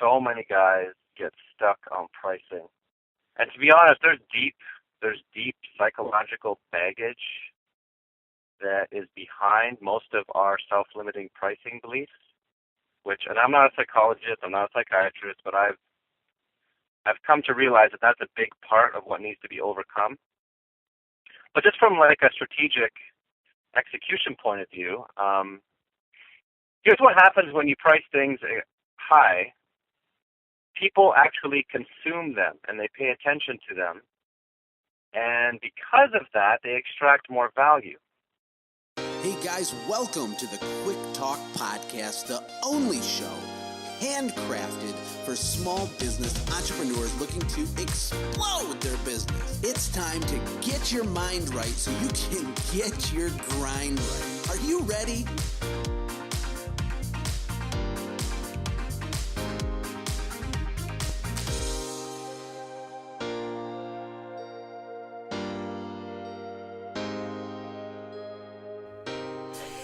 so many guys get stuck on pricing. And to be honest, there's deep psychological baggage that is behind most of our self-limiting pricing beliefs, and I'm not a psychologist, I'm not a psychiatrist, but I've come to realize that that's a big part of what needs to be overcome. But just from like a strategic execution point of view, here's what happens when you price things high. People actually consume them and they pay attention to them. And because of that, they extract more value. Hey guys, welcome to the Quick Talk Podcast, the only show handcrafted for small business entrepreneurs looking to explode their business. It's time to get your mind right so you can get your grind right. Are you ready?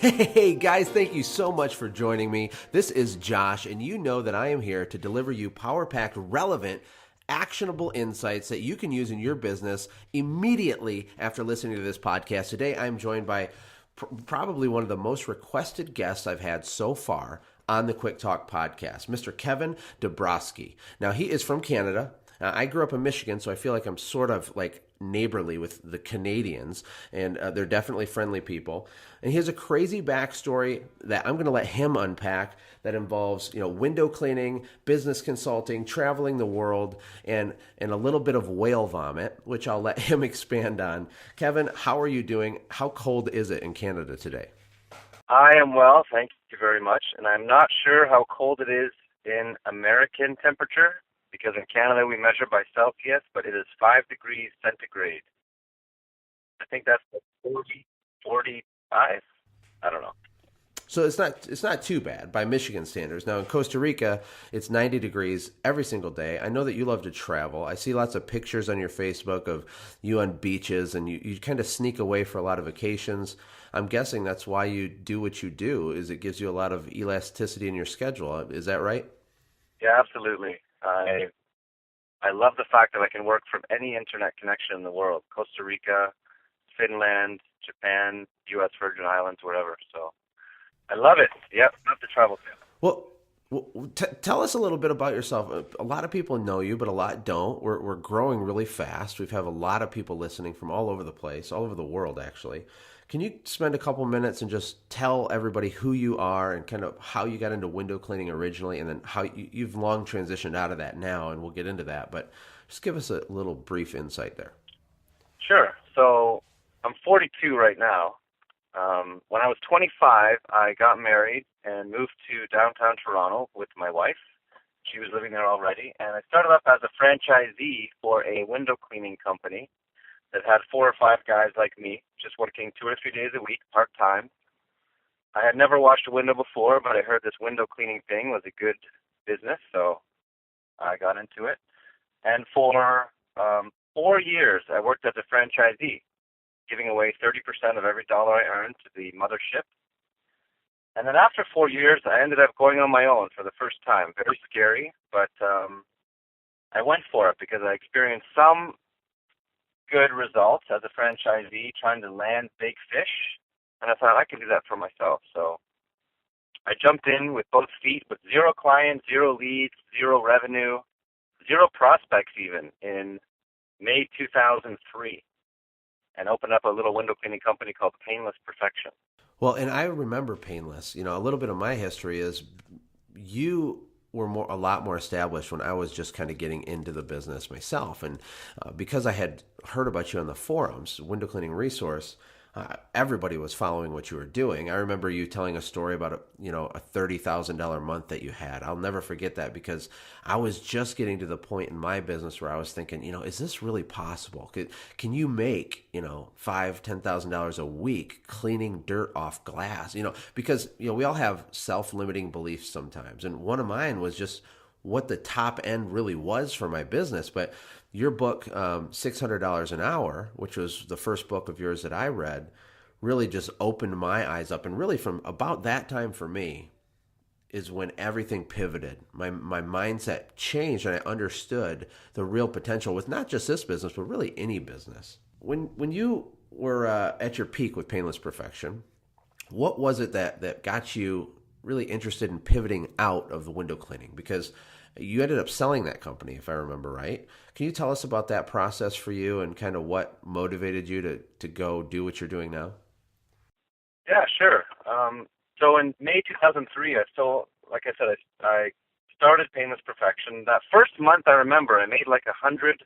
Hey guys, thank you so much for joining me. This is Josh, and you know that I am here to deliver you power-packed, relevant, actionable insights that you can use in your business immediately after listening to this podcast. Today, I'm joined by probably one of the most requested guests I've had so far on the Quick Talk podcast, Mr. Kevin Dubroski. Now, he is from Canada. I grew up in Michigan, so I feel like I'm sort of like neighborly with the Canadians, and they're definitely friendly people. And he has a crazy backstory that I'm going to let him unpack that involves, window cleaning, business consulting, traveling the world, and a little bit of whale vomit, which I'll let him expand on. Kevin, how are you doing? How cold is it in Canada today? I am well, thank you very much. And I'm not sure how cold it is in American temperature, because in Canada we measure by Celsius, but it is 5 degrees centigrade. I think that's 45. I don't know. So it's not too bad by Michigan standards. Now in Costa Rica, it's 90 degrees every single day. I know that you love to travel. I see lots of pictures on your Facebook of you on beaches, and you kind of sneak away for a lot of vacations. I'm guessing that's why you do what you do, is it gives you a lot of elasticity in your schedule. Is that right? Yeah, absolutely. I love the fact that I can work from any internet connection in the world, Costa Rica, Finland, Japan, U.S. Virgin Islands, wherever. So I love it. Yep, love to travel too. Well, tell us a little bit about yourself. A lot of people know you, but a lot don't. We're growing really fast. We have a lot of people listening from all over the place, all over the world, actually. Can you spend a couple minutes and just tell everybody who you are and kind of how you got into window cleaning originally, and then how you've long transitioned out of that now, and we'll get into that. But just give us a little brief insight there. Sure. So I'm 42 right now. When I was 25, I got married and moved to downtown Toronto with my wife. She was living there already. And I started up as a franchisee for a window cleaning company that had 4 or 5 guys like me, just working 2 or 3 days a week, part-time. I had never washed a window before, but I heard this window cleaning thing was a good business, so I got into it. And for 4 years, I worked as a franchisee, giving away 30% of every dollar I earned to the mothership. And then after 4 years, I ended up going on my own for the first time. Very scary, but I went for it because I experienced some good results as a franchisee trying to land big fish, and I thought I can do that for myself. So I jumped in with both feet with 0 clients, 0 leads, 0 revenue, 0 prospects even in May 2003, and opened up a little window cleaning company called Painless Perfection. Well, and I remember Painless. A little bit of my history is you were a lot more established when I was just kind of getting into the business myself. And because I had heard about you on the forums, Window Cleaning Resource, everybody was following what you were doing. I remember you telling a story about a $30,000 month that you had. I'll never forget that, because I was just getting to the point in my business where I was thinking, is this really possible? Can you make $5,000-$10,000 a week cleaning dirt off glass? Because we all have self-limiting beliefs sometimes, and one of mine was just what the top end really was for my business. But your book, $600 an Hour, which was the first book of yours that I read, really just opened my eyes up. And really from about that time for me, is when everything pivoted. My mindset changed, and I understood the real potential with not just this business, but really any business. When you were at your peak with Painless Perfection, what was it that got you really interested in pivoting out of the window cleaning? Because you ended up selling that company, if I remember right. Can you tell us about that process for you and kind of what motivated you to go do what you're doing now? Yeah, sure. So in May 2003, like I said, I started Painless Perfection. That first month, I remember, I made like $135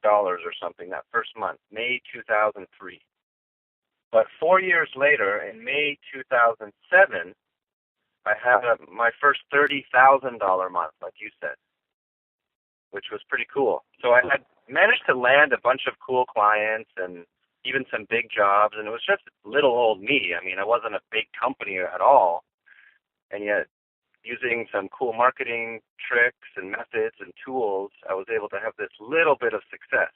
or something that first month, May 2003. But 4 years later, in May 2007, I had my first $30,000 month, like you said, which was pretty cool. So I had managed to land a bunch of cool clients and even some big jobs, and it was just little old me. I mean, I wasn't a big company at all, and yet using some cool marketing tricks and methods and tools, I was able to have this little bit of success.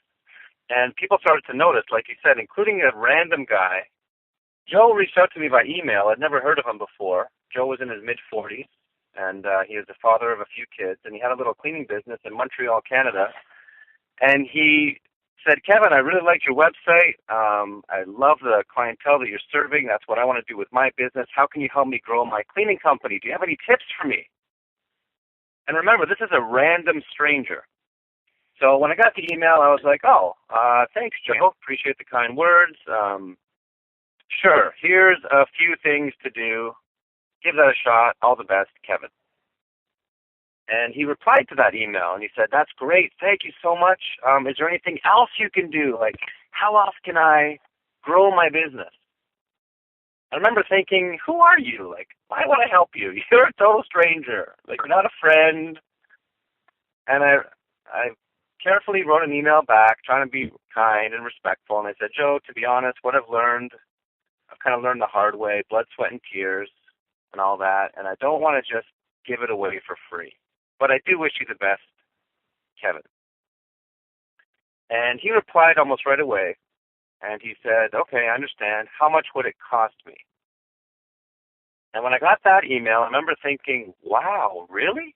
And people started to notice, like you said, including a random guy. Joe reached out to me by email. I'd never heard of him before. Joe was in his mid-40s, and he was the father of a few kids, and he had a little cleaning business in Montreal, Canada. And he said, Kevin, I really liked your website. I love the clientele that you're serving. That's what I want to do with my business. How can you help me grow my cleaning company? Do you have any tips for me? And remember, this is a random stranger. So when I got the email, I was like, thanks, Joe. Appreciate the kind words. Sure, here's a few things to do. Give that a shot. All the best, Kevin. And he replied to that email, and he said, that's great. Thank you so much. Is there anything else you can do? Like, how else can I grow my business? I remember thinking, who are you? Like, why would I help you? You're a total stranger. Like, you're not a friend. And I carefully wrote an email back, trying to be kind and respectful. And I said, Joe, to be honest, what I've kind of learned the hard way, blood, sweat, and tears and all that. And I don't want to just give it away for free. But I do wish you the best, Kevin. And he replied almost right away. And he said, okay, I understand. How much would it cost me? And when I got that email, I remember thinking, wow, really?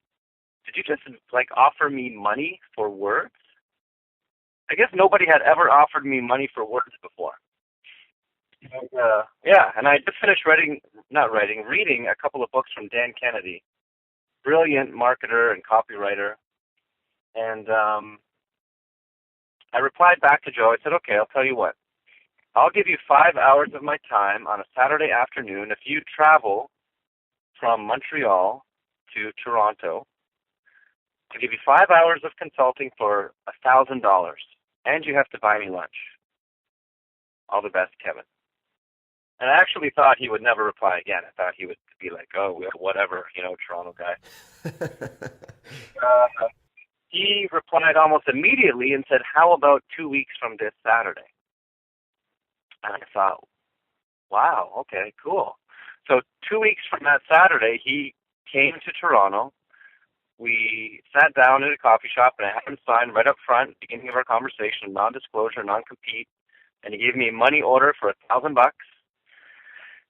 Did you just, offer me money for words? I guess nobody had ever offered me money for words before. And I just finished reading a couple of books from Dan Kennedy, brilliant marketer and copywriter. And I replied back to Joe. I said, okay, I'll tell you what. I'll give you 5 hours of my time on a Saturday afternoon if you travel from Montreal to Toronto. I'll give you 5 hours of consulting for $1,000, and you have to buy me lunch. All the best, Kevin. And I actually thought he would never reply again. I thought he would be like, oh, whatever, Toronto guy. He replied almost immediately and said, how about 2 weeks from this Saturday? And I thought, wow, okay, cool. So 2 weeks from that Saturday, he came to Toronto. We sat down at a coffee shop, and I had him sign right up front, at the beginning of our conversation, non-disclosure, non-compete, and he gave me a money order for $1,000.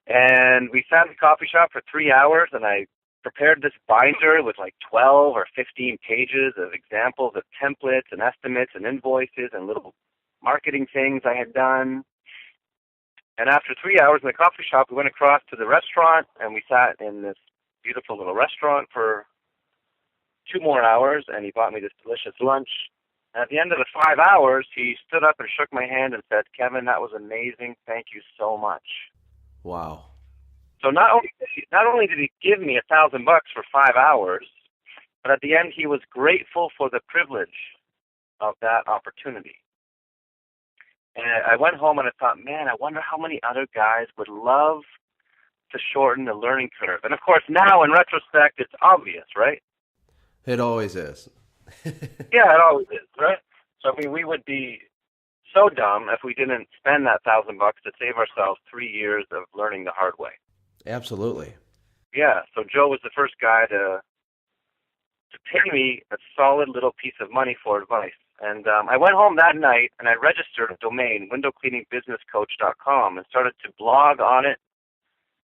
And we sat in the coffee shop for 3 hours, and I prepared this binder with 12 or 15 pages of examples of templates and estimates and invoices and little marketing things I had done. And after 3 hours in the coffee shop, we went across to the restaurant, and we sat in this beautiful little restaurant for 2 more hours, and he bought me this delicious lunch. And at the end of the 5 hours, he stood up and shook my hand and said, Kevin, that was amazing. Thank you so much. Wow. So not only did he give me $1,000 for 5 hours, but at the end he was grateful for the privilege of that opportunity. And I went home and I thought, man, I wonder how many other guys would love to shorten the learning curve. And of course, now in retrospect, it's obvious, right? It always is. Yeah, it always is, right? So we would be so dumb if we didn't spend that $1,000 to save ourselves 3 years of learning the hard way. Absolutely. Yeah, so Joe was the first guy to pay me a solid little piece of money for advice. And I went home that night and I registered a domain, windowcleaningbusinesscoach.com, and started to blog on it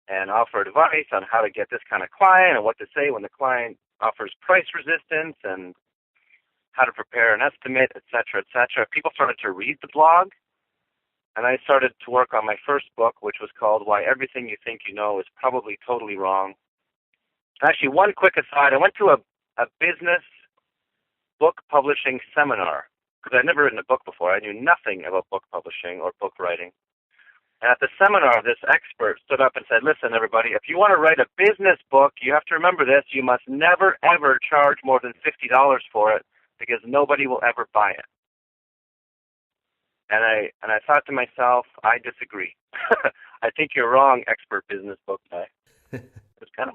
and offer advice on how to get this kind of client and what to say when the client offers price resistance and how to prepare an estimate, et cetera, et cetera. People started to read the blog, and I started to work on my first book, which was called Why Everything You Think You Know Is Probably Totally Wrong. Actually, one quick aside, I went to a business book publishing seminar, because I'd never written a book before. I knew nothing about book publishing or book writing. And at the seminar, this expert stood up and said, listen, everybody, if you want to write a business book, you have to remember this. You must never, ever charge more than $50 for it, because nobody will ever buy it. And I thought to myself, I disagree. I think you're wrong, expert business book guy. It's kind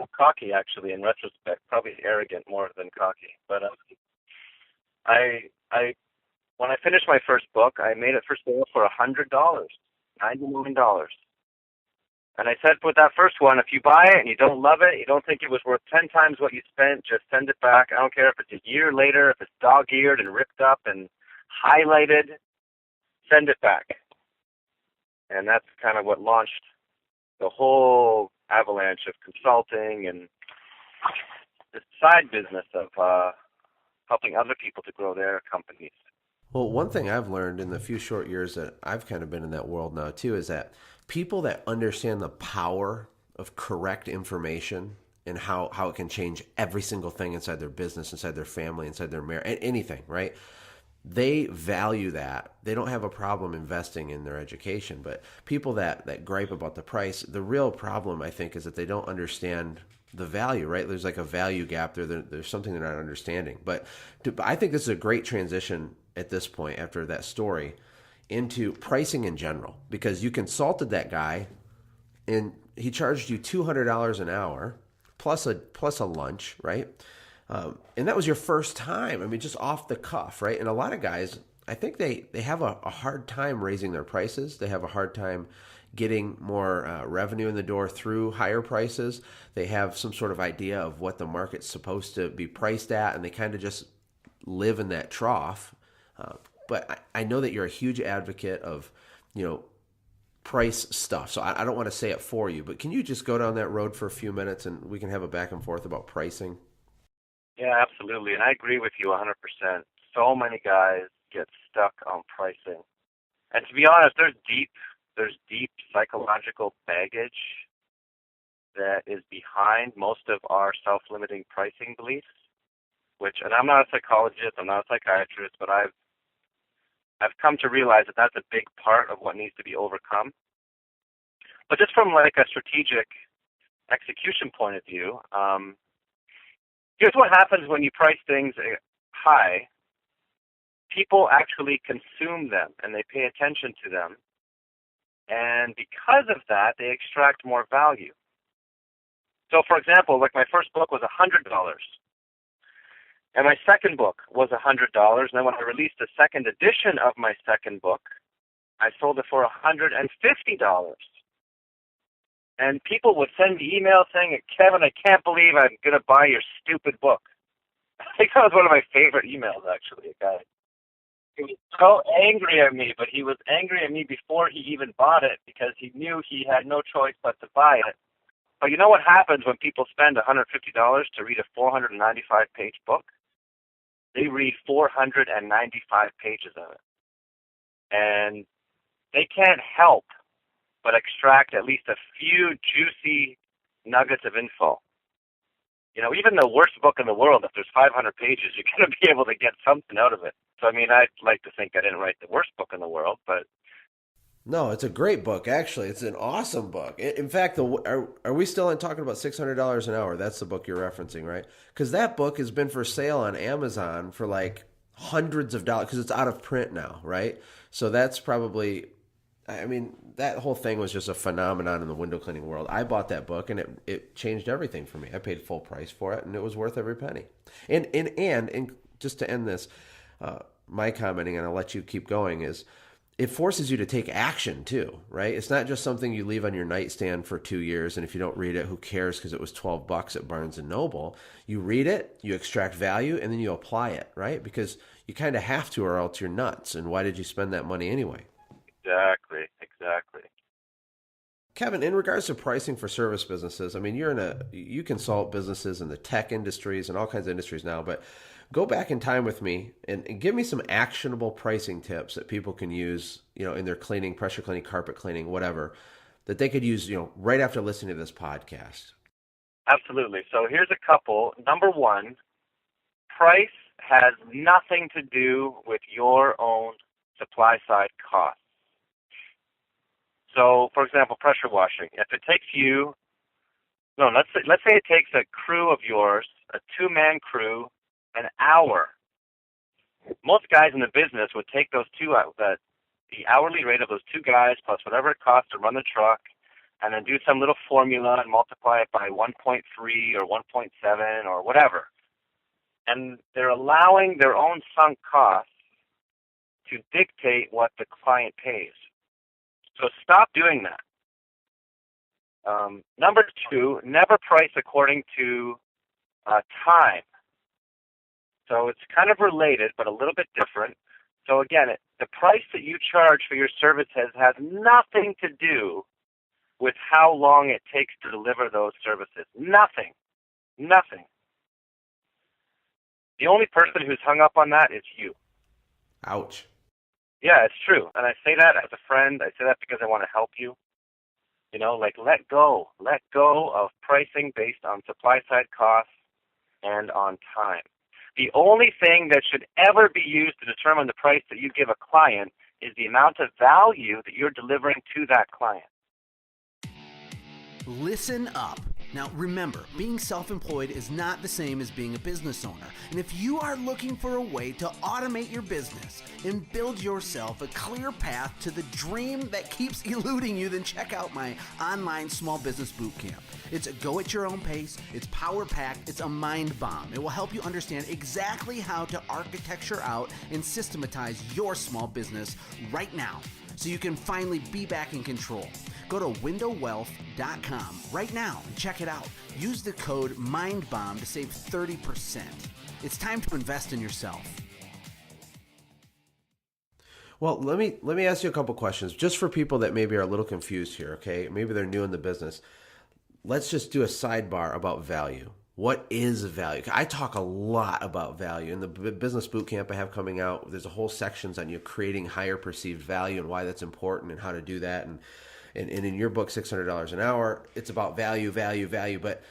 of cocky, actually, in retrospect. Probably arrogant more than cocky. But when I finished my first book, I made it for sale for $100, $99. And I said with that first one, if you buy it and you don't love it, you don't think it was worth 10 times what you spent, just send it back. I don't care if it's a year later, if it's dog-eared and ripped up and highlighted, send it back. And that's kind of what launched the whole avalanche of consulting and this side business of helping other people to grow their companies. Well, one thing I've learned in the few short years that I've kind of been in that world now too is that people that understand the power of correct information and how it can change every single thing inside their business, inside their family, inside their marriage, anything, right? They value that. They don't have a problem investing in their education. But people that gripe about the price, the real problem, I think, is that they don't understand the value, right? There's like a value gap there. There's something they're not understanding. But I think this is a great transition at this point, after that story, into pricing in general. Because you consulted that guy, and he charged you $200 an hour, plus a lunch, right? And that was your first time. I mean, just off the cuff, right? And a lot of guys, I think they have a hard time raising their prices. They have a hard time getting more revenue in the door through higher prices. They have some sort of idea of what the market's supposed to be priced at, and they kind of just live in that trough. But I know that you're a huge advocate of, price stuff. So I don't want to say it for you, but can you just go down that road for a few minutes and we can have a back and forth about pricing? Yeah, absolutely. And I agree with you 100%. So many guys get stuck on pricing. And to be honest, there's deep psychological baggage that is behind most of our self-limiting pricing beliefs, and I'm not a psychologist, I'm not a psychiatrist, but I've come to realize that that's a big part of what needs to be overcome. But just from like a strategic execution point of view, here's what happens when you price things high. People actually consume them, and they pay attention to them. And because of that, they extract more value. So, for example, like my first book was $100. And my second book was $100. And then when I released the second edition of my second book, I sold it for $150. And people would send me emails saying, Kevin, I can't believe I'm going to buy your stupid book. I think that was one of my favorite emails, actually, a guy. He was so angry at me, but he was angry at me before he even bought it because he knew he had no choice but to buy it. But you know what happens when people spend $150 to read a 495-page book? They read 495 pages of it. And they can't help but extract at least a few juicy nuggets of info. Even the worst book in the world, if there's 500 pages, you're going to be able to get something out of it. So, I'd like to think I didn't write the worst book in the world, but... No, it's a great book, actually. It's an awesome book. In fact, are we still talking about $600 an hour? That's the book you're referencing, right? Because that book has been for sale on Amazon for like hundreds of dollars because it's out of print now, right? So that's probably... that whole thing was just a phenomenon in the window cleaning world. I bought that book, and it changed everything for me. I paid full price for it, and it was worth every penny. And just to end this, my commenting, and I'll let you keep going, is it forces you to take action too, right? It's not just something you leave on your nightstand for 2 years, and if you don't read it, who cares because it was $12 at Barnes & Noble. You read it, you extract value, and then you apply it, right? Because you kind of have to, or else you're nuts. And why did you spend that money anyway? Exactly. Kevin, in regards to pricing for service businesses, I mean, you consult businesses in the tech industries and all kinds of industries now, but go back in time with me and give me some actionable pricing tips that people can use, in their cleaning, pressure cleaning, carpet cleaning, whatever, that they could use, right after listening to this podcast. Absolutely. So here's a couple. Number one, price has nothing to do with your own supply side costs. So, for example, pressure washing. If it takes you, let's say it takes a crew of yours, a 2-man crew, an hour. Most guys in the business would take those the hourly rate of those 2 guys plus whatever it costs to run the truck, and then do some little formula and multiply it by 1.3 or 1.7 or whatever. And they're allowing their own sunk costs to dictate what the client pays. So stop doing that. Number 2, never price according to time. So it's kind of related, but a little bit different. So again, the price that you charge for your services has nothing to do with how long it takes to deliver those services. Nothing. The only person who's hung up on that is you. Ouch. Yeah, it's true. And I say that as a friend. I say that because I want to help you. Let go. Let go of pricing based on supply side costs and on time. The only thing that should ever be used to determine the price that you give a client is the amount of value that you're delivering to that client. Listen up. Now remember, being self-employed is not the same as being a business owner. And if you are looking for a way to automate your business and build yourself a clear path to the dream that keeps eluding you, then check out my online small business bootcamp. It's a go at your own pace, it's power-packed, it's a mind bomb. It will help you understand exactly how to architecture out and systematize your small business right now, so you can finally be back in control. Go to windowwealth.com right now and check it out. Use the code MINDBOMB to save 30%. It's time to invest in yourself. Well, let me ask you a couple questions, just for people that maybe are a little confused here, okay? Maybe they're new in the business. Let's just do a sidebar about value. What is value? I talk a lot about value. In the business bootcamp I have coming out, there's a whole sections on creating higher perceived value and why that's important and how to do that. And in your book, $600 an hour, it's about value. But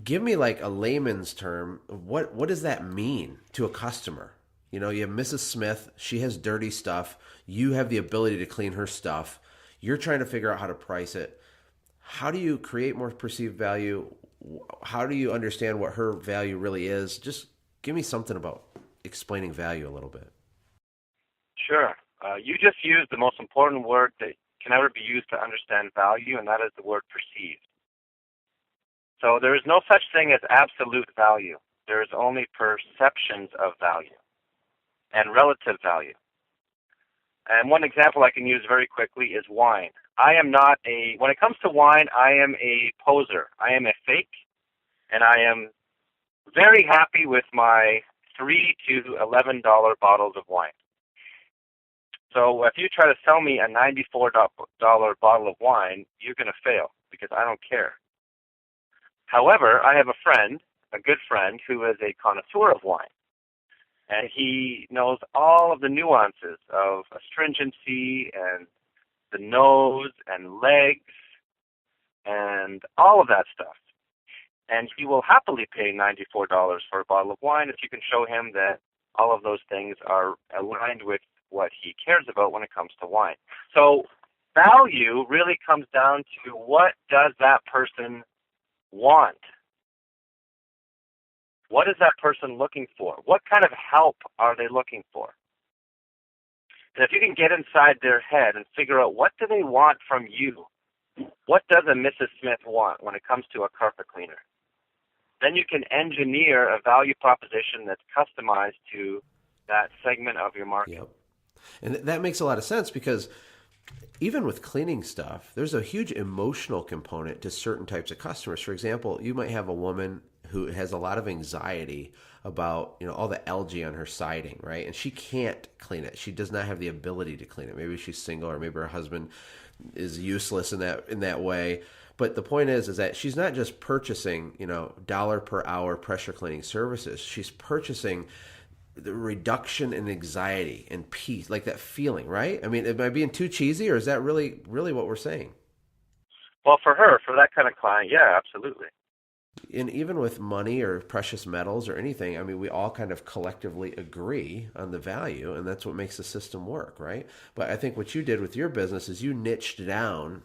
give me like a layman's term. What does that mean to a customer? You have Mrs. Smith. She has dirty stuff. You have the ability to clean her stuff. You're trying to figure out how to price it. How do you create more perceived value? How do you understand what her value really is? Just give me something about explaining value a little bit. Sure. You just used the most important word that can ever be used to understand value, and that is the word perceived. So there is no such thing as absolute value. There is only perceptions of value and relative value. And one example I can use very quickly is wine. When it comes to wine, I am a poser. I am a fake, and I am very happy with my $3 to $11 bottles of wine. So if you try to sell me a $94 bottle of wine, you're going to fail because I don't care. However, I have a good friend, who is a connoisseur of wine. And he knows all of the nuances of astringency and the nose and legs and all of that stuff. And he will happily pay $94 for a bottle of wine if you can show him that all of those things are aligned with what he cares about when it comes to wine. So value really comes down to, what does that person want? What is that person looking for? What kind of help are they looking for? And if you can get inside their head and figure out, what do they want from you? What does a Mrs. Smith want when it comes to a carpet cleaner? Then you can engineer a value proposition that's customized to that segment of your market. Yep. And that makes a lot of sense, because even with cleaning stuff, there's a huge emotional component to certain types of customers. For example, you might have a woman who has a lot of anxiety about, all the algae on her siding, right? And she can't clean it. She does not have the ability to clean it. Maybe she's single, or maybe her husband is useless in that way. But the point is that she's not just purchasing, dollar per hour pressure cleaning services. She's purchasing the reduction in anxiety and peace, like that feeling, right? I mean, am I being too cheesy, or is that really, really what we're saying? Well, for that kind of client, yeah, absolutely. And even with money or precious metals or anything, I mean, we all kind of collectively agree on the value, and that's what makes the system work, right? But I think what you did with your business is you niched down.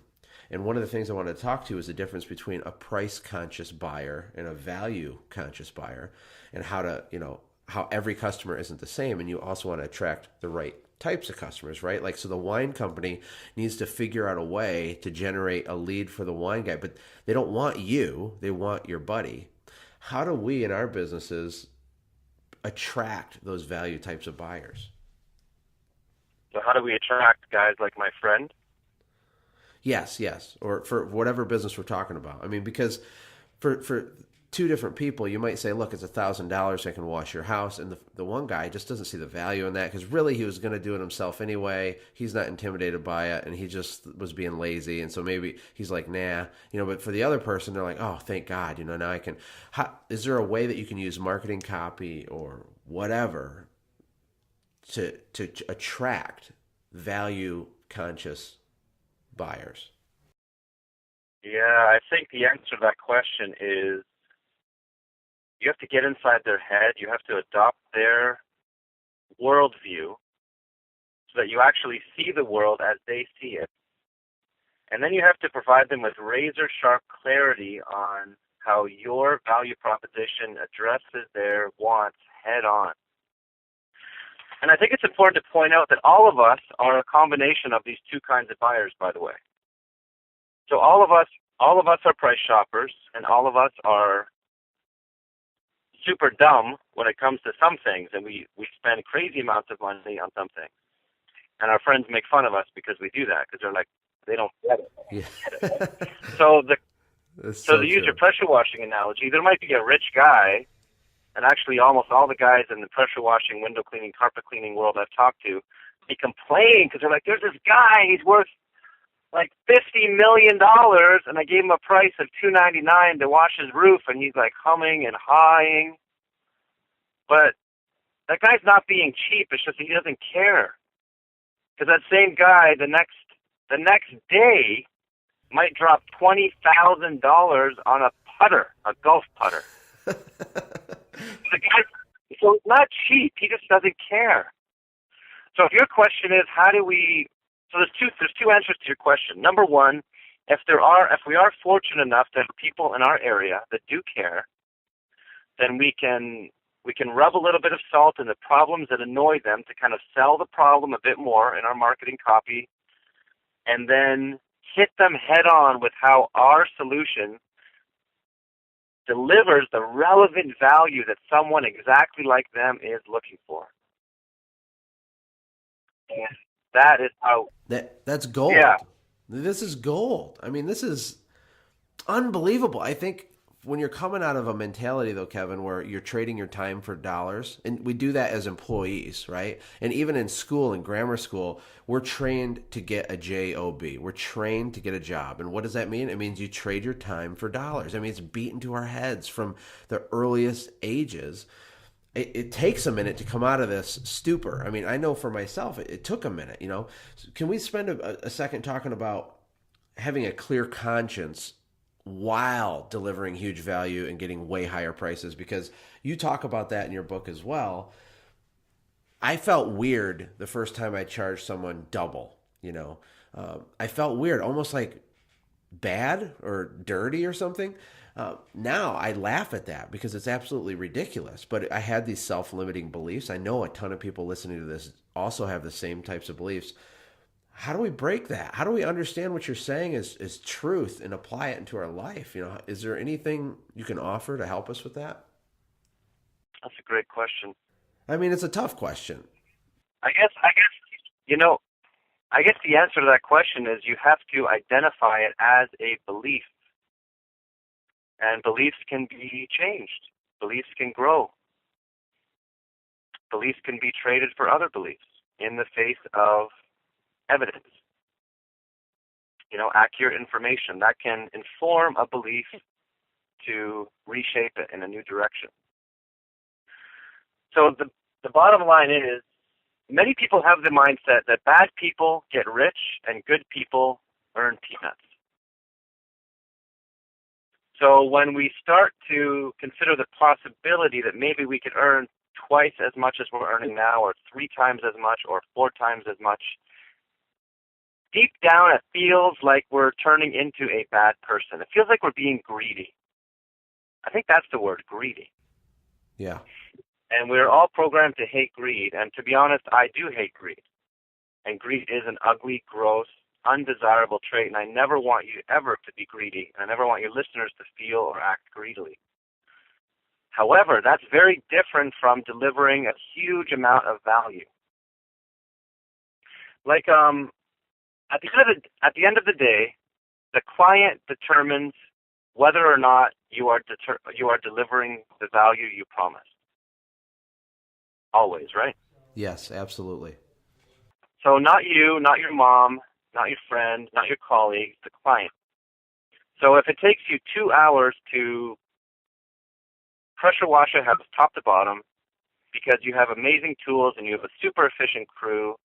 And one of the things I wanted to talk to is the difference between a price-conscious buyer and a value-conscious buyer, and how every customer isn't the same, and you also want to attract the right types of customers, right? Like, so the wine company needs to figure out a way to generate a lead for the wine guy, but they don't want you, they want your buddy. How do we in our businesses attract those value types of buyers? So how do we attract guys like my friend? Yes. Or for whatever business we're talking about. I mean, because for two different people, you might say, look, it's $1,000, I can wash your house. And the one guy just doesn't see the value in that, because really he was going to do it himself anyway. He's not intimidated by it, and he just was being lazy. And so maybe he's like, nah. But for the other person, they're like, oh, thank God, now I can. Is there a way that you can use marketing copy or whatever to attract value-conscious buyers? Yeah, I think the answer to that question is you have to get inside their head. You have to adopt their worldview so that you actually see the world as they see it. And then you have to provide them with razor-sharp clarity on how your value proposition addresses their wants head-on. And I think it's important to point out that all of us are a combination of these two kinds of buyers, by the way. So all of us are price shoppers, and all of us are super dumb when it comes to some things, and we spend crazy amounts of money on some things. And our friends make fun of us because we do that, because they're like, they don't get it. Yeah. So so to use your pressure washing analogy, there might be a rich guy, and actually almost all the guys in the pressure washing, window cleaning, carpet cleaning world I've talked to, they complain because they're like, there's this guy, he's worth like $50 million, and I gave him a price of $299 to wash his roof, and he's like humming and hawing. But that guy's not being cheap. It's just he doesn't care. Because that same guy, the next day, might drop $20,000 on a putter, a golf putter. The guy, so it's not cheap. He just doesn't care. So if your question is, how do we? So there's two answers to your question. Number one, if we are fortunate enough to have people in our area that do care, then we can rub a little bit of salt in the problems that annoy them to kind of sell the problem a bit more in our marketing copy, and then hit them head on with how our solution delivers the relevant value that someone exactly like them is looking for. And that is how... That's gold. Yeah. This is gold. I mean, this is unbelievable. I think when you're coming out of a mentality, though, Kevin, where you're trading your time for dollars, and we do that as employees, right? And even in school, in grammar school, we're trained to get a job. We're trained to get a job. And what does that mean? It means you trade your time for dollars. I mean, it's beaten to our heads from the earliest ages. It takes a minute to come out of this stupor. I mean, I know for myself, it took a minute, Can we spend a second talking about having a clear conscience while delivering huge value and getting way higher prices? Because you talk about that in your book as well. I felt weird the first time I charged someone double, I felt weird, almost like bad or dirty or something. Now I laugh at that because it's absolutely ridiculous, but I had these self-limiting beliefs. I know a ton of people listening to this also have the same types of beliefs. How do we break that? How do we understand what you're saying is truth and apply it into our life? Is there anything you can offer to help us with that? That's a great question. I mean, it's a tough question. I guess the answer to that question is you have to identify it as a belief. And beliefs can be changed. Beliefs can grow. Beliefs can be traded for other beliefs in the face of evidence. accurate information that can inform a belief to reshape it in a new direction. So the bottom line is, many people have the mindset that bad people get rich and good people earn peanuts. So when we start to consider the possibility that maybe we could earn twice as much as we're earning now, or 3 times as much, or 4 times as much, deep down it feels like we're turning into a bad person. It feels like we're being greedy. I think that's the word, greedy. Yeah. And we're all programmed to hate greed. And to be honest, I do hate greed. And greed is an ugly, gross, undesirable trait. And I never want you ever to be greedy. And I never want your listeners to feel or act greedily. However, that's very different from delivering a huge amount of value. Like, at the end of the day, the client determines whether or not you are delivering the value you promised. Always, right? Yes, absolutely. So not you, not your mom, not your friend, not your colleague, the client. So if it takes you 2 hours to pressure wash a house top to bottom because you have amazing tools and you have a super efficient crew,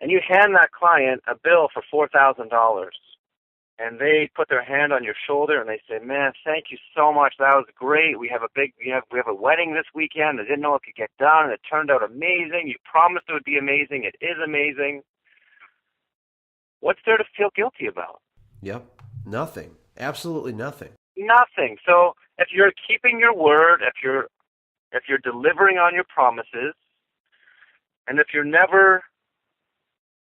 and you hand that client a bill for $4,000, and they put their hand on your shoulder and they say, "Man, thank you so much. That was great. We have a wedding this weekend. I didn't know it could get done, and it turned out amazing. You promised it would be amazing. It is amazing." What's there to feel guilty about? Yep. Nothing. Absolutely nothing. Nothing. So if you're keeping your word, if you're delivering on your promises, and if you're never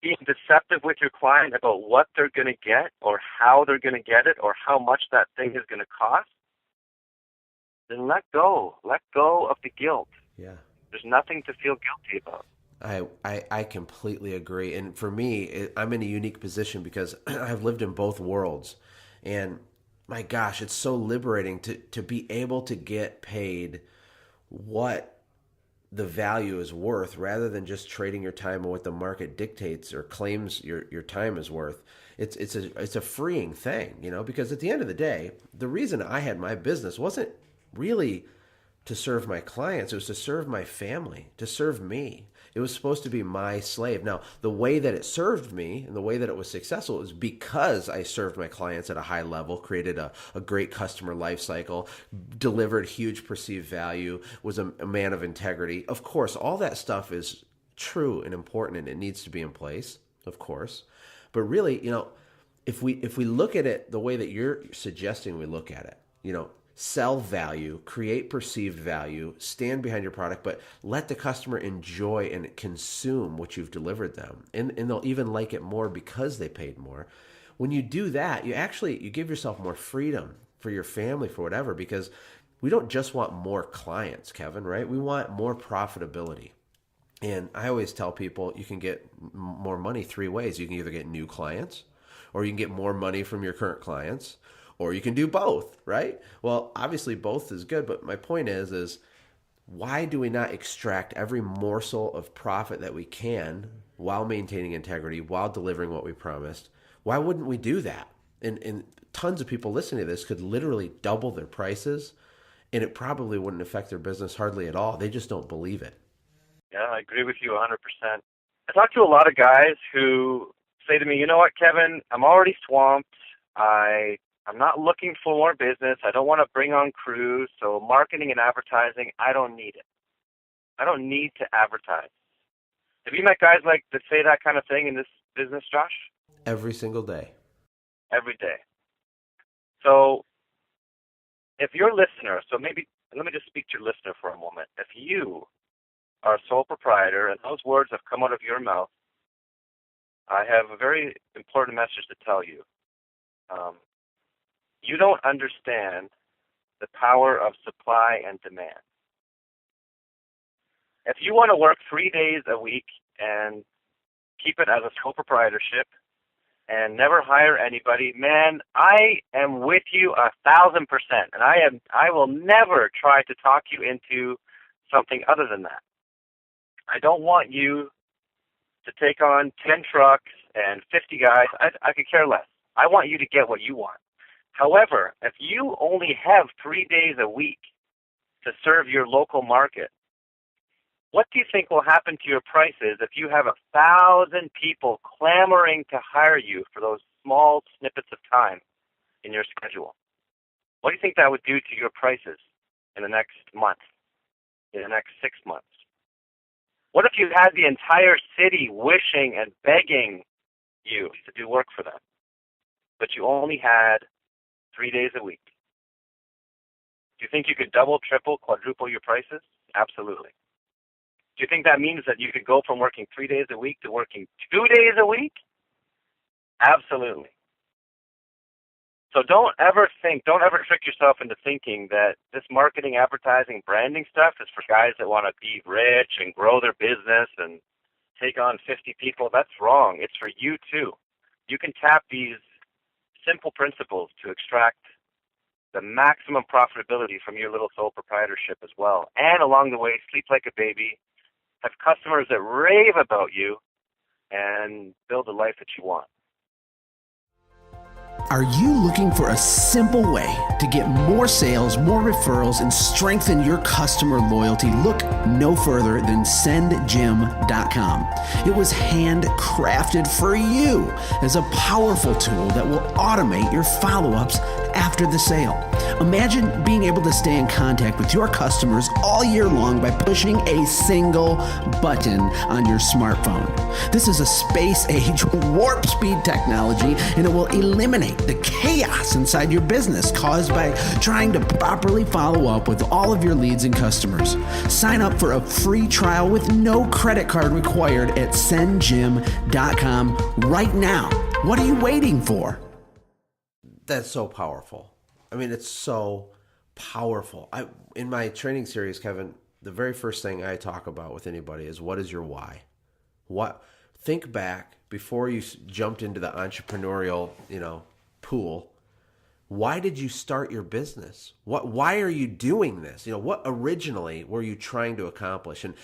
being deceptive with your client about what they're going to get or how they're going to get it or how much that thing is going to cost, then let go. Let go of the guilt. Yeah. There's nothing to feel guilty about. I completely agree. And for me, I'm in a unique position because I've lived in both worlds. And my gosh, it's so liberating to be able to get paid what the value is worth rather than just trading your time on what the market dictates or claims your time is worth. It's a freeing thing, because at the end of the day, the reason I had my business wasn't really to serve my clients. It was to serve my family, to serve me. It was supposed to be my slave. Now, the way that it served me and the way that it was successful was because I served my clients at a high level, created a great customer life cycle, delivered huge perceived value, was a man of integrity. Of course, all that stuff is true and important, and it needs to be in place, of course. But really, if we look at it the way that you're suggesting we look at it, sell value, create perceived value, stand behind your product, but let the customer enjoy and consume what you've delivered them. And they'll even like it more because they paid more. When you do that, you give yourself more freedom for your family, for whatever, because we don't just want more clients, Kevin, right? We want more profitability. And I always tell people you can get more money 3 ways. You can either get new clients, or you can get more money from your current clients, or you can do both, right? Well, obviously both is good, but my point is why do we not extract every morsel of profit that we can while maintaining integrity, while delivering what we promised? Why wouldn't we do that? And tons of people listening to this could literally double their prices, and it probably wouldn't affect their business hardly at all. They just don't believe it. Yeah, I agree with you 100%. I talk to a lot of guys who say to me, "You know what, Kevin, I'm already swamped. I'm not looking for more business. I don't want to bring on crews. So marketing and advertising, I don't need it. I don't need to advertise." Have you met guys that say that kind of thing in this business, Josh? Every single day. Every day. So if your listener, so maybe let me just speak to your listener for a moment. If you are a sole proprietor and those words have come out of your mouth, I have a very important message to tell you. You don't understand the power of supply and demand. If you want to work 3 days a week and keep it as a sole proprietorship and never hire anybody, man, I am with you 1,000%. And I will never try to talk you into something other than that. I don't want you to take on 10 trucks and 50 guys, I could care less. I want you to get what you want. However, if you only have 3 days a week to serve your local market, what do you think will happen to your prices if you have 1,000 people clamoring to hire you for those small snippets of time in your schedule? What do you think that would do to your prices in the next month, in the next 6 months? What if you had the entire city wishing and begging you to do work for them, but you only had 3 days a week? Do you think you could double, triple, quadruple your prices? Absolutely. Do you think that means that you could go from working 3 days a week to working 2 days a week? Absolutely. So don't ever trick yourself into thinking that this marketing, advertising, branding stuff is for guys that want to be rich and grow their business and take on 50 people. That's wrong. It's for you too. You can tap these simple principles to extract the maximum profitability from your little sole proprietorship as well. And along the way, sleep like a baby, have customers that rave about you, and build the life that you want. Are you looking for a simple way to get more sales, more referrals, and strengthen your customer loyalty? Look no further than sendjim.com. It was handcrafted for you as a powerful tool that will automate your follow-ups after the sale. Imagine being able to stay in contact with your customers all year long by pushing a single button on your smartphone. This is a space-age warp speed technology, and it will eliminate the chaos inside your business caused by trying to properly follow up with all of your leads and customers. Sign up for a free trial with no credit card required at sendjim.com right now. What are you waiting for? That's so powerful. I mean, it's so powerful. In my training series, Kevin, the very first thing I talk about with anybody is, what is your why? Think back before you jumped into the entrepreneurial, pool. Why did you start your business? Why are you doing this? What originally were you trying to accomplish? And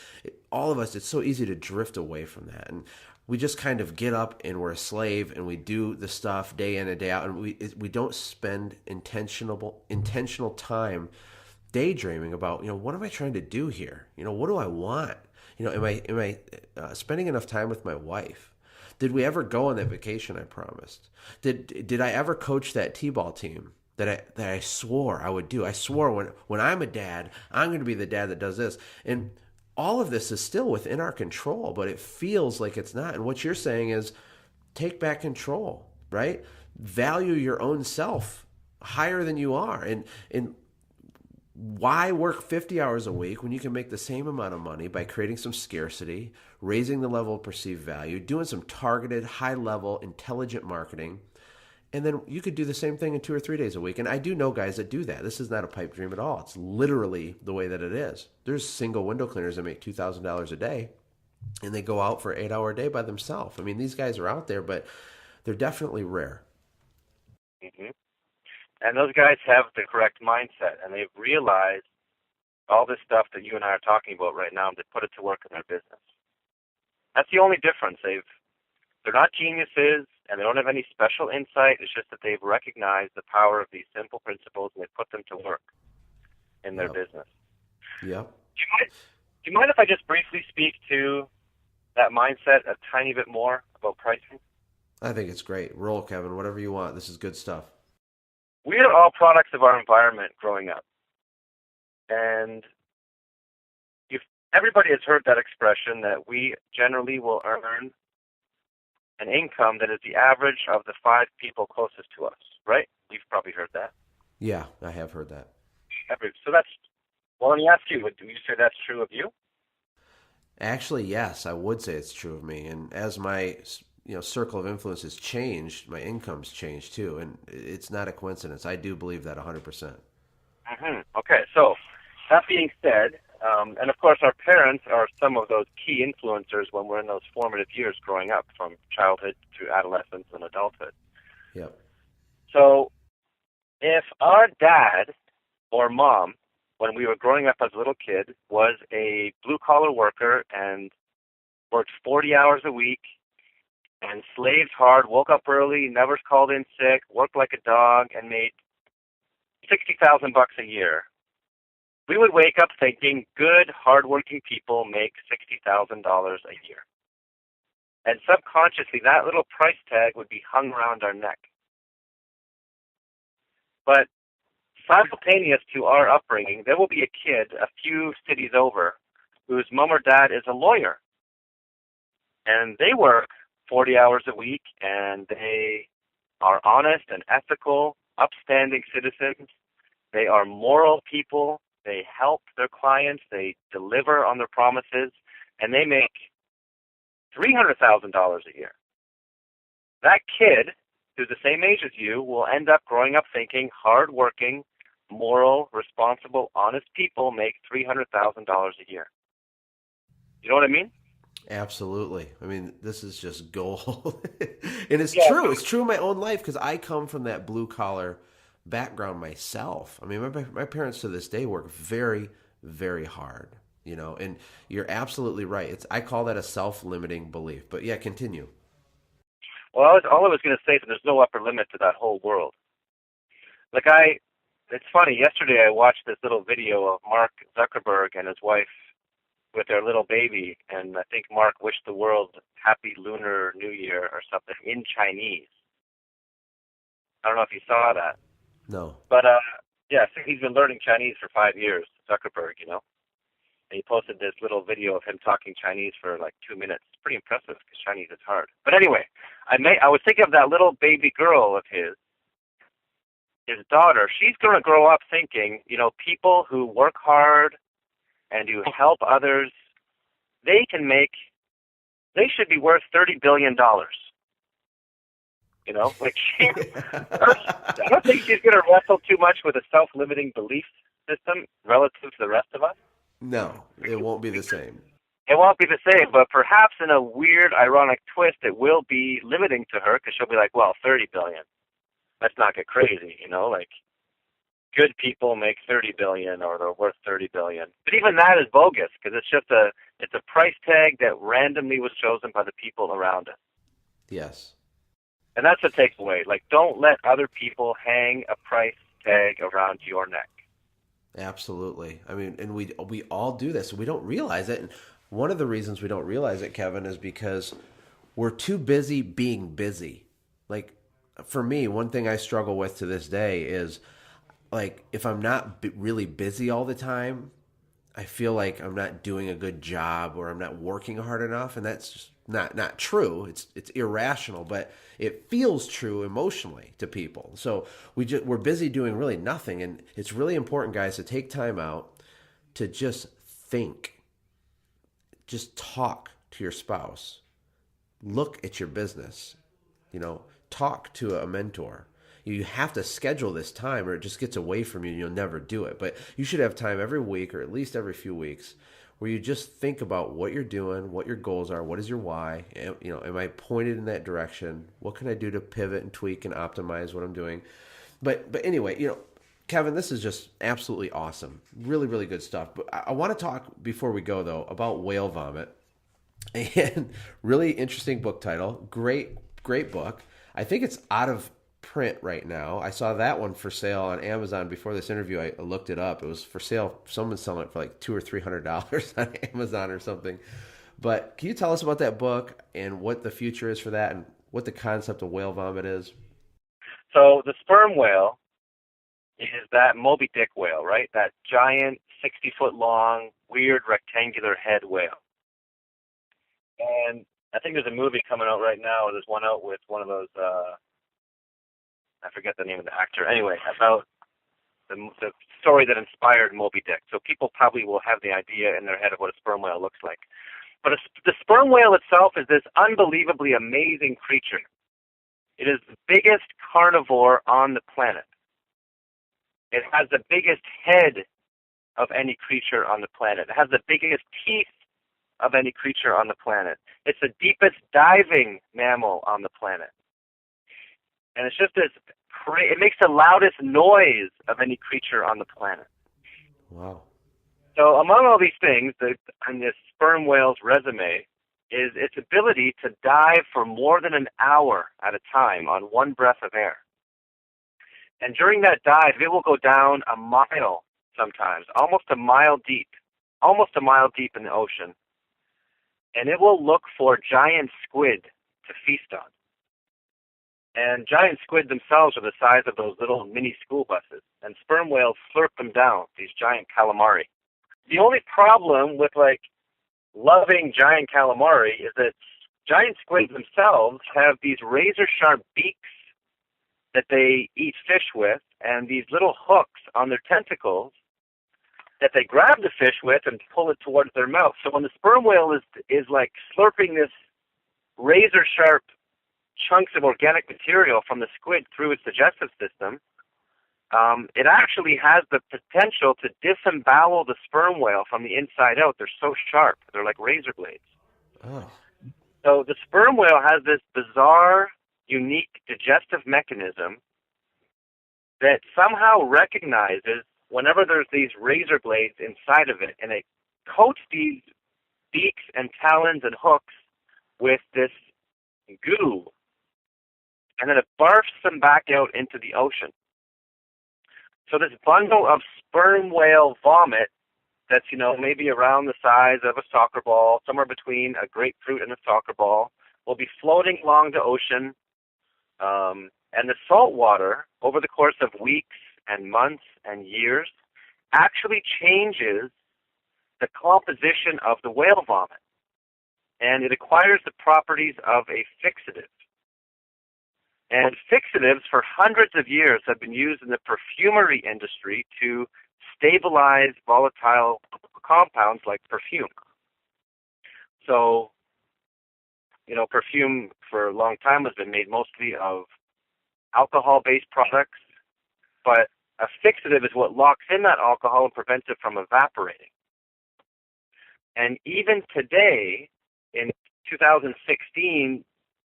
all of us, it's so easy to drift away from that. And we just kind of get up and we're a slave and we do the stuff day in and day out, and we don't spend intentional time daydreaming about, what am I trying to do here? What do I want? Am I spending enough time with my wife? Did we ever go on that vacation I promised? Did I ever coach that T-ball team that I swore I would do? I swore when I'm a dad, I'm going to be the dad that does this. And all of this is still within our control, but it feels like it's not. And what you're saying is, take back control, right? Value your own self higher than you are. And why work 50 hours a week when you can make the same amount of money by creating some scarcity, raising the level of perceived value, doing some targeted, high-level, intelligent marketing, and then you could do the same thing in 2 or 3 days a week. And I do know guys that do that. This is not a pipe dream at all. It's literally the way that it is. There's single window cleaners that make $2,000 a day, and they go out for an 8-hour day by themselves. I mean, these guys are out there, but they're definitely rare. Mm-hmm. And those guys have the correct mindset, and they've realized all this stuff that you and I are talking about right now, and they put it to work in their business. That's the only difference. They're not geniuses, and they don't have any special insight. It's just that they've recognized the power of these simple principles, and they put them to work in their business. Yep. Do you mind if I just briefly speak to that mindset a tiny bit more about pricing? I think it's great. Roll, Kevin, whatever you want. This is good stuff. We are all products of our environment growing up. And everybody has heard that expression that we generally will earn an income that is the average of the 5 people closest to us, right? You've probably heard that. Yeah, I have heard that. So let me ask you, would you say that's true of you? Actually, yes, I would say it's true of me. And as my circle of influence has changed, my income's changed too. And it's not a coincidence. I do believe that 100%. Mm-hmm. Okay, so that being said, and of course our parents are some of those key influencers when we're in those formative years growing up, from childhood to adolescence and adulthood. Yep. So if our dad or mom, when we were growing up as a little kid, was a blue-collar worker and worked 40 hours a week and slaved hard, woke up early, never called in sick, worked like a dog, and made $60,000 a year, we would wake up thinking good, hardworking people make $60,000 a year. And subconsciously, that little price tag would be hung around our neck. But simultaneous to our upbringing, there will be a kid a few cities over whose mom or dad is a lawyer. And they work 40 hours a week, and they are honest and ethical, upstanding citizens. They are moral people. They help their clients. They deliver on their promises, and they make $300,000 a year. That kid, who's the same age as you, will end up growing up thinking hardworking, moral, responsible, honest people make $300,000 a year. You know what I mean? Absolutely. I mean, this is just gold. And it's true. It's true in my own life because I come from that blue-collar background myself. I mean, my parents to this day work very, very hard, you know, and you're absolutely right. I call that a self-limiting belief. But yeah, continue. Well, all I was going to say is there's no upper limit to that whole world. Like it's funny, yesterday I watched this little video of Mark Zuckerberg and his wife with their little baby, and I think Mark wished the world Happy Lunar New Year or something in Chinese. I don't know if you saw that. No. But, yeah, so he's been learning Chinese for 5 years, Zuckerberg, you know. And he posted this little video of him talking Chinese for like 2 minutes. It's pretty impressive because Chinese is hard. But anyway, I was thinking of that little baby girl of his daughter. She's going to grow up thinking, you know, people who work hard and who help others, they should be worth $30 billion. You know, like I don't think she's going to wrestle too much with a self-limiting belief system relative to the rest of us. No, it won't be the same. It won't be the same, but perhaps in a weird, ironic twist, it will be limiting to her because she'll be like, well, 30 billion. Let's not get crazy, you know, like good people make 30 billion or they're worth 30 billion. But even that is bogus because it's a price tag that randomly was chosen by the people around us. Yes. And that's the takeaway. Like, don't let other people hang a price tag around your neck. Absolutely. I mean, and we all do this. We don't realize it. And one of the reasons we don't realize it, Kevin, is because we're too busy being busy. Like, for me, one thing I struggle with to this day is, like, if I'm not really busy all the time, I feel like I'm not doing a good job or I'm not working hard enough, and that's just not true. It's irrational, but it feels true emotionally to people. So we're busy doing really nothing, and it's really important, guys, to take time out to just think. Just talk to your spouse. Look at your business. You know, talk to a mentor. You have to schedule this time or it just gets away from you and you'll never do it. But you should have time every week or at least every few weeks where you just think about what you're doing, what your goals are, what is your why, you know, am I pointed in that direction? What can I do to pivot and tweak and optimize what I'm doing? But anyway, you know, Kevin, this is just absolutely awesome. Really, really good stuff. But I want to talk before we go though about whale vomit. And really interesting book title. Great book. I think it's out of print right now. I saw that one for sale on Amazon before this interview. I looked it up. It was for sale. Someone's selling it for like $200 or $300 on Amazon or something. But can you tell us about that book and what the future is for that and what the concept of whale vomit is? So the sperm whale is that Moby Dick whale, right? That giant 60-foot long, weird rectangular head whale. And I think there's a movie coming out right now, or there's one out with one of those I forget the name of the actor. Anyway, about the story that inspired Moby Dick. So people probably will have the idea in their head of what a sperm whale looks like. But the sperm whale itself is this unbelievably amazing creature. It is the biggest carnivore on the planet. It has the biggest head of any creature on the planet. It has the biggest teeth of any creature on the planet. It's the deepest diving mammal on the planet. And it's just it makes the loudest noise of any creature on the planet. Wow. So among all these things, on this sperm whale's resume is its ability to dive for more than an hour at a time on one breath of air. And during that dive, it will go down a mile sometimes, almost a mile deep in the ocean. And it will look for giant squid to feast on. And giant squid themselves are the size of those little mini school buses. And sperm whales slurp them down, these giant calamari. The only problem with, loving giant calamari is that giant squids themselves have these razor-sharp beaks that they eat fish with, and these little hooks on their tentacles that they grab the fish with and pull it towards their mouth. So when the sperm whale is slurping this razor-sharp chunks of organic material from the squid through its digestive system, it actually has the potential to disembowel the sperm whale from the inside out. They're so sharp. They're like razor blades. Oh. So the sperm whale has this bizarre, unique digestive mechanism that somehow recognizes whenever there's these razor blades inside of it, and it coats these beaks and talons and hooks with this goo, and then it barfs them back out into the ocean. So this bundle of sperm whale vomit that's, maybe around the size of a soccer ball, somewhere between a grapefruit and a soccer ball, will be floating along the ocean. And the salt water, over the course of weeks and months and years, actually changes the composition of the whale vomit. And it acquires the properties of a fixative. And fixatives for hundreds of years have been used in the perfumery industry to stabilize volatile compounds like perfume. So, perfume for a long time has been made mostly of alcohol-based products, but a fixative is what locks in that alcohol and prevents it from evaporating. And even today, in 2016,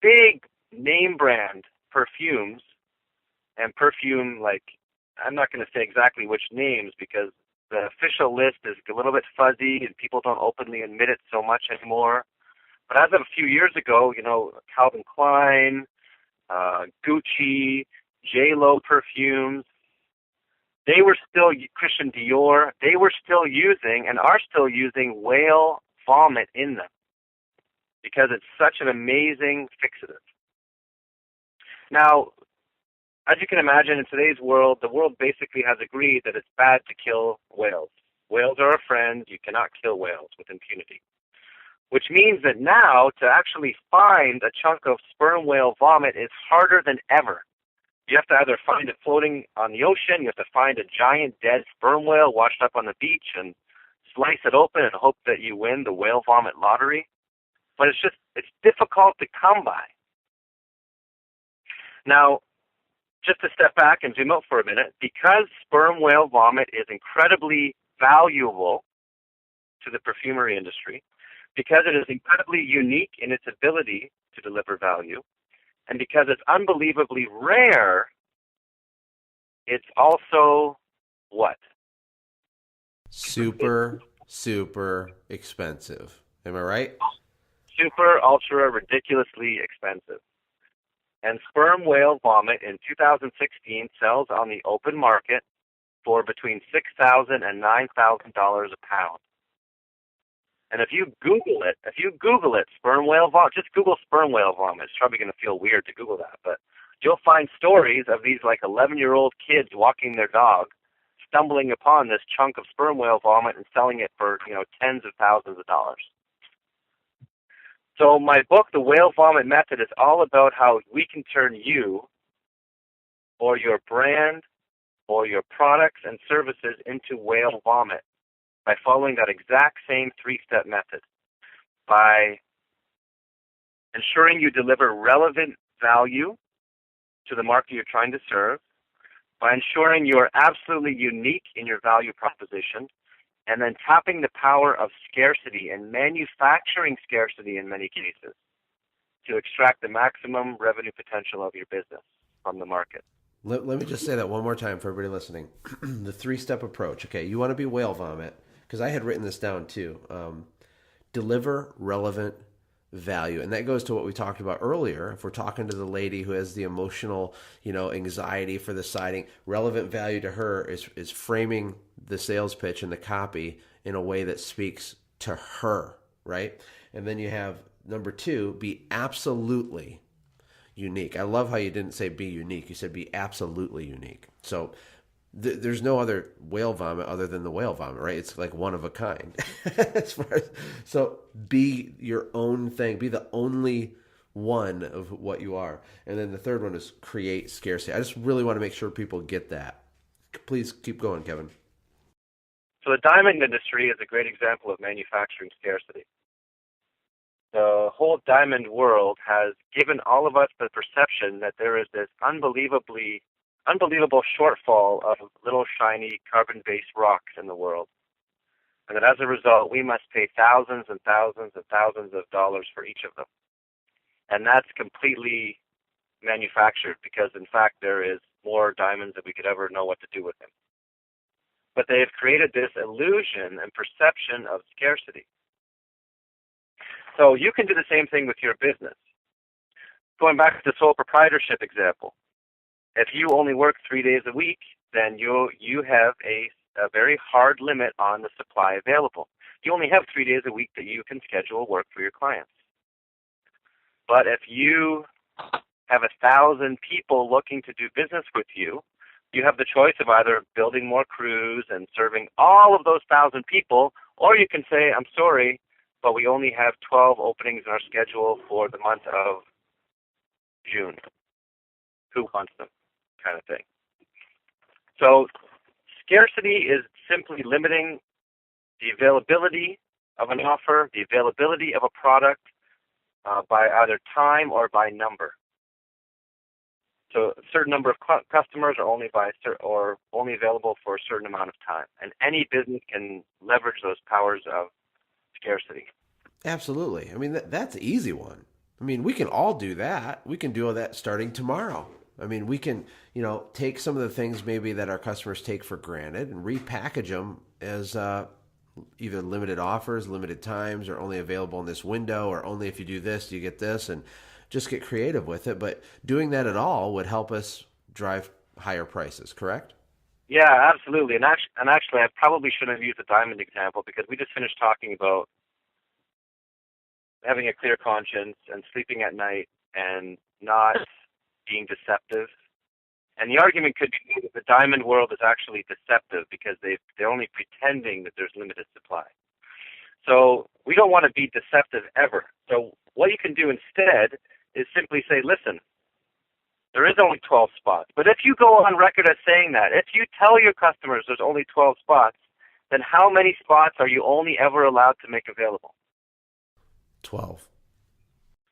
big name brand perfumes, and perfume, I'm not going to say exactly which names because the official list is a little bit fuzzy and people don't openly admit it so much anymore. But as of a few years ago, Calvin Klein, Gucci, J.Lo perfumes, they were still, Christian Dior, they were still using and are still using whale vomit in them because it's such an amazing fixative. Now, as you can imagine, in today's world, the world basically has agreed that it's bad to kill whales. Whales are a friend. You cannot kill whales with impunity. Which means that now, to actually find a chunk of sperm whale vomit is harder than ever. You have to either find it floating on the ocean, you have to find a giant dead sperm whale washed up on the beach and slice it open and hope that you win the whale vomit lottery. But it's difficult to come by. Now, just to step back and zoom out for a minute, because sperm whale vomit is incredibly valuable to the perfumery industry, because it is incredibly unique in its ability to deliver value, and because it's unbelievably rare, it's also what? Super, super expensive. Am I right? Super, ultra, ridiculously expensive. And sperm whale vomit in 2016 sells on the open market for between $6,000 and $9,000 a pound. And if you Google it, sperm whale vomit, just Google sperm whale vomit. It's probably going to feel weird to Google that, but you'll find stories of these 11-year-old kids walking their dog, stumbling upon this chunk of sperm whale vomit and selling it for, tens of thousands of dollars. So my book, The Whale Vomit Method, is all about how we can turn you or your brand or your products and services into whale vomit by following that exact same three-step method, by ensuring you deliver relevant value to the market you're trying to serve, by ensuring you are absolutely unique in your value proposition, and then tapping the power of scarcity and manufacturing scarcity in many cases to extract the maximum revenue potential of your business from the market. Let me just say that one more time for everybody listening. The three-step approach. Okay, you want to be whale vomit, because I had written this down too. Deliver relevant value. And that goes to what we talked about earlier. If we're talking to the lady who has the emotional, anxiety for the siding, relevant value to her is framing the sales pitch and the copy in a way that speaks to her, right? And then you have number 2, be absolutely unique. I love how you didn't say be unique. You said be absolutely unique. So there's no other whale vomit other than the whale vomit, right? It's like one of a kind. So be your own thing. Be the only one of what you are. And then the third one is create scarcity. I just really want to make sure people get that. Please keep going, Kevin. So the diamond industry is a great example of manufacturing scarcity. The whole diamond world has given all of us the perception that there is this unbelievable shortfall of little shiny carbon-based rocks in the world. And that as a result, we must pay thousands and thousands and thousands of dollars for each of them. And that's completely manufactured because, in fact, there is more diamonds than we could ever know what to do with them. But they have created this illusion and perception of scarcity. So you can do the same thing with your business. Going back to the sole proprietorship example, if you only work 3 days a week, then you have a very hard limit on the supply available. You only have 3 days a week that you can schedule work for your clients. But if you have 1,000 people looking to do business with you, you have the choice of either building more crews and serving all of those 1,000 people, or you can say, I'm sorry, but we only have 12 openings in our schedule for the month of June. Who wants them? Kind of thing. So scarcity is simply limiting the availability of an offer, the availability of a product by either time or by number. So a certain number of customers are only available for a certain amount of time, and any business can leverage those powers of scarcity. Absolutely. I mean, that's an easy one. I mean, we can all do that. We can do all that starting tomorrow. I mean, we can, take some of the things maybe that our customers take for granted and repackage them as either limited offers, limited times, or only available in this window, or only if you do this, you get this, and just get creative with it. But doing that at all would help us drive higher prices, correct? Yeah, absolutely. And actually, I probably shouldn't have used the diamond example because we just finished talking about having a clear conscience and sleeping at night and not being deceptive. And the argument could be that the diamond world is actually deceptive because they're only pretending that there's limited supply. So we don't want to be deceptive ever. So what you can do instead is simply say, listen, there is only 12 spots. But if you go on record as saying that, if you tell your customers there's only 12 spots, then how many spots are you only ever allowed to make available? 12.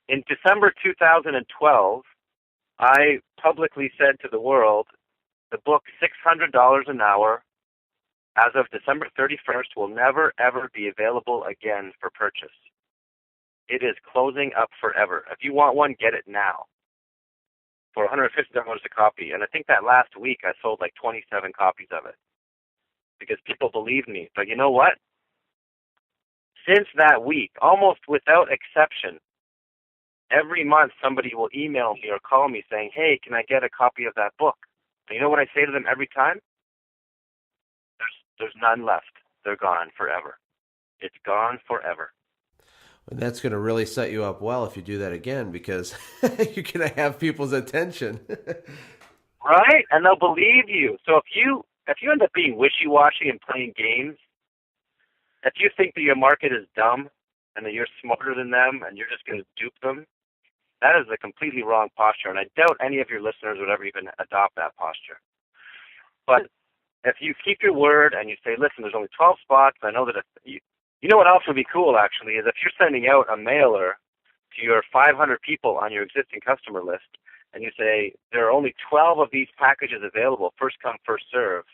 In December 2012, I publicly said to the world, the book $600 an hour as of December 31st will never, ever be available again for purchase. It is closing up forever. If you want one, get it now for $150 a copy. And I think that last week I sold like 27 copies of it because people believed me. But you know what? Since that week, almost without exception, every month somebody will email me or call me saying, hey, can I get a copy of that book? And you know what I say to them every time? There's none left. They're gone forever. It's gone forever. And that's going to really set you up well if you do that again because you're going to have people's attention. Right? And they'll believe you. So if you end up being wishy-washy and playing games, if you think that your market is dumb and that you're smarter than them and you're just going to dupe them, that is a completely wrong posture. And I doubt any of your listeners would ever even adopt that posture. But if you keep your word and you say, listen, there's only 12 spots, I know that you know what else would be cool, actually, is if you're sending out a mailer to your 500 people on your existing customer list, and you say, there are only 12 of these packages available, first come, first serve.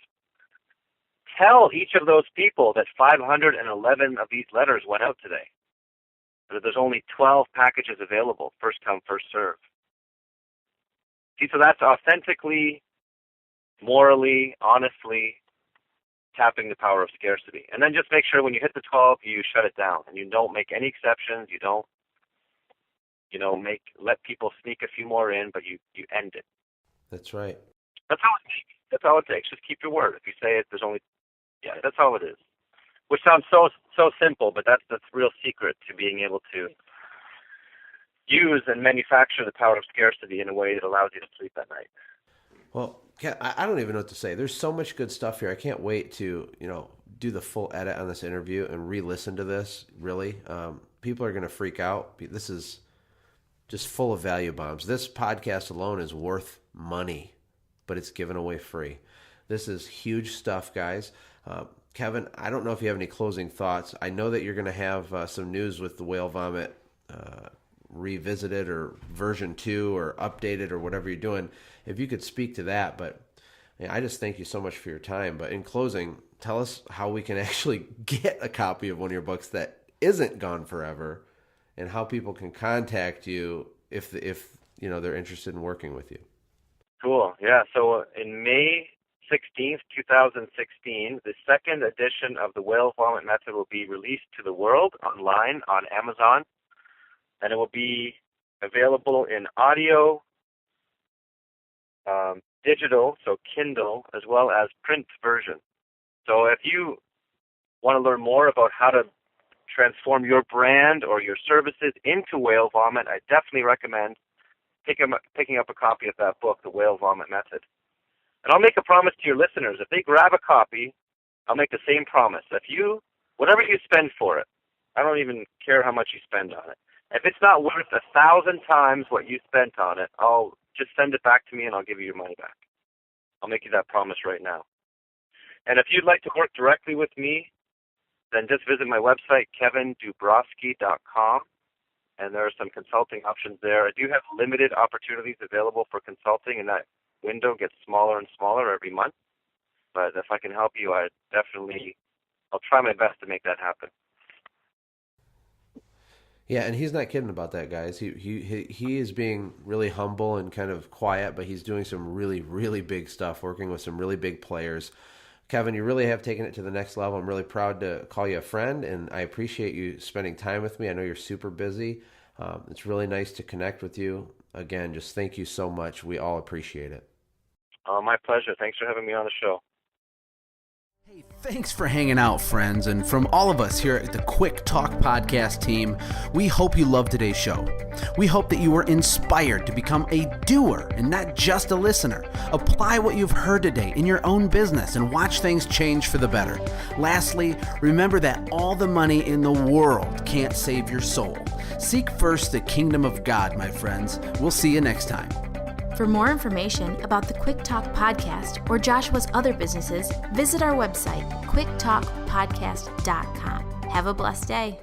Tell each of those people that 511 of these letters went out today, that there's only 12 packages available, first come, first serve. See, so that's authentically, morally, honestly tapping the power of scarcity. And then just make sure when you hit the 12, you shut it down and you don't make any exceptions. You don't let people sneak a few more in, but you end it. That's right. That's all it takes. Just keep your word. If you say it, that's all it is. Which sounds so simple, but that's the real secret to being able to use and manufacture the power of scarcity in a way that allows you to sleep at night. Well, I don't even know what to say. There's so much good stuff here. I can't wait to, do the full edit on this interview and re-listen to this, really. People are going to freak out. This is just full of value bombs. This podcast alone is worth money, but it's given away free. This is huge stuff, guys. Kevin, I don't know if you have any closing thoughts. I know that you're going to have some news with the whale vomit revisited or version 2 or updated or whatever you're doing. If you could speak to that, but I just thank you so much for your time. But in closing, tell us how we can actually get a copy of one of your books that isn't gone forever, and how people can contact you if they're interested in working with you. Cool. Yeah. So in May 16th, 2016, the second edition of the Whale Vomit Method will be released to the world online on Amazon, and it will be available in audio, digital, so Kindle, as well as print version. So if you want to learn more about how to transform your brand or your services into whale vomit, I definitely recommend picking up a copy of that book, The Whale Vomit Method. And I'll make a promise to your listeners. If they grab a copy, I'll make the same promise. Whatever you spend for it, I don't even care how much you spend on it. If it's not worth 1,000 times what you spent on it, I'll just send it back to me and I'll give you your money back. I'll make you that promise right now. And if you'd like to work directly with me, then just visit my website, KevinDubroski.com, and there are some consulting options there. I do have limited opportunities available for consulting, and that window gets smaller and smaller every month. But if I can help you, I'll try my best to make that happen. Yeah, and he's not kidding about that, guys. He is being really humble and kind of quiet, but he's doing some really, really big stuff, working with some really big players. Kevin, you really have taken it to the next level. I'm really proud to call you a friend, and I appreciate you spending time with me. I know you're super busy. It's really nice to connect with you. Again, just thank you so much. We all appreciate it. My pleasure. Thanks for having me on the show. Hey, thanks for hanging out, friends. And from all of us here at the Quick Talk Podcast team, we hope you loved today's show. We hope that you were inspired to become a doer and not just a listener. Apply what you've heard today in your own business and watch things change for the better. Lastly, remember that all the money in the world can't save your soul. Seek first the kingdom of God, my friends. We'll see you next time. For more information about the Quick Talk Podcast or Joshua's other businesses, visit our website, quicktalkpodcast.com. Have a blessed day.